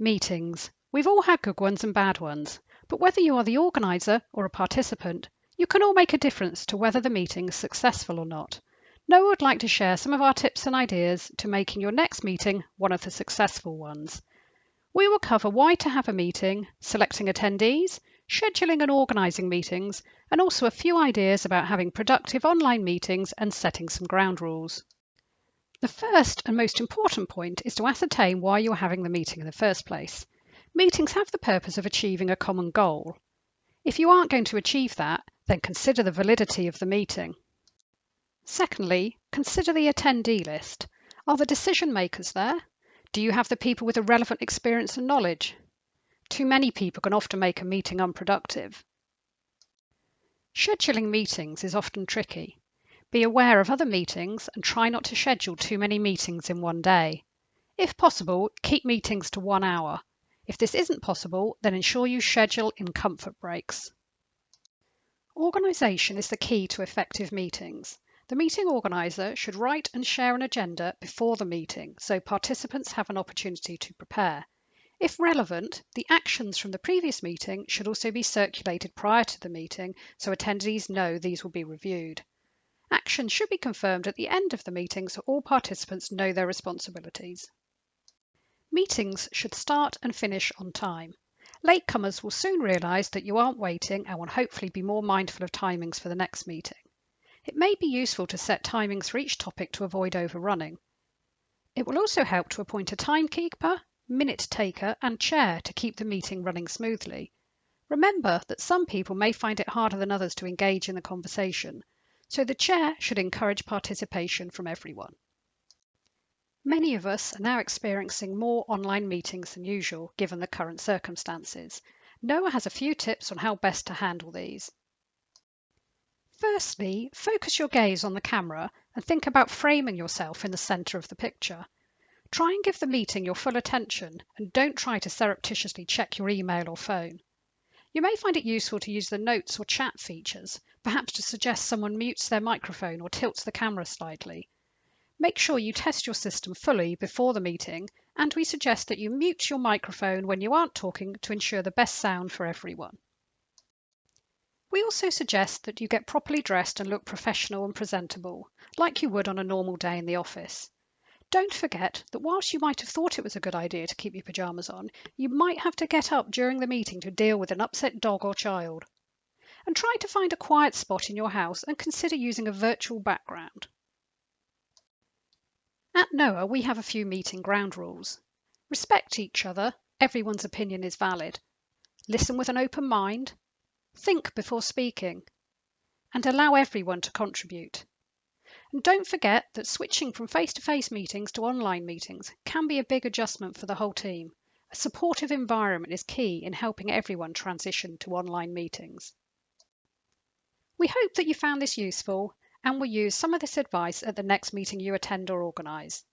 Meetings. We've all had good ones and bad ones, but whether you are the organiser or a participant, you can all make a difference to whether the meeting is successful or not. Noah would like to share some of our tips and ideas to making your next meeting one of the successful ones. We will cover why to have a meeting, selecting attendees, scheduling and organising meetings, and also a few ideas about having productive online meetings and setting some ground rules. The first and most important point is to ascertain why you're having the meeting in the first place. Meetings have the purpose of achieving a common goal. If you aren't going to achieve that, then consider the validity of the meeting. Secondly, consider the attendee list. Are the decision makers there? Do you have the people with the relevant experience and knowledge? Too many people can often make a meeting unproductive. Scheduling meetings is often tricky. Be aware of other meetings and try not to schedule too many meetings in one day. If possible, keep meetings to 1 hour. If this isn't possible, then ensure you schedule in comfort breaks. Organisation is the key to effective meetings. The meeting organiser should write and share an agenda before the meeting so participants have an opportunity to prepare. If relevant, the actions from the previous meeting should also be circulated prior to the meeting so attendees know these will be reviewed. Actions should be confirmed at the end of the meeting so all participants know their responsibilities. Meetings should start and finish on time. Latecomers will soon realise that you aren't waiting and will hopefully be more mindful of timings for the next meeting. It may be useful to set timings for each topic to avoid overrunning. It will also help to appoint a timekeeper, minute taker and chair to keep the meeting running smoothly. Remember that some people may find it harder than others to engage in the conversation, so the chair should encourage participation from everyone. Many of us are now experiencing more online meetings than usual given the current circumstances. Noah has a few tips on how best to handle these. Firstly, focus your gaze on the camera and think about framing yourself in the centre of the picture. Try and give the meeting your full attention and don't try to surreptitiously check your email or phone. You may find it useful to use the notes or chat features, perhaps to suggest someone mutes their microphone or tilts the camera slightly. Make sure you test your system fully before the meeting, and we suggest that you mute your microphone when you aren't talking to ensure the best sound for everyone. We also suggest that you get properly dressed and look professional and presentable, like you would on a normal day in the office. Don't forget that whilst you might have thought it was a good idea to keep your pyjamas on, you might have to get up during the meeting to deal with an upset dog or child. And try to find a quiet spot in your house and consider using a virtual background. At Noah, we have a few meeting ground rules. Respect each other, everyone's opinion is valid. Listen with an open mind. Think before speaking. And allow everyone to contribute. And don't forget that switching from face-to-face meetings to online meetings can be a big adjustment for the whole team. A supportive environment is key in helping everyone transition to online meetings. We hope that you found this useful and will use some of this advice at the next meeting you attend or organise.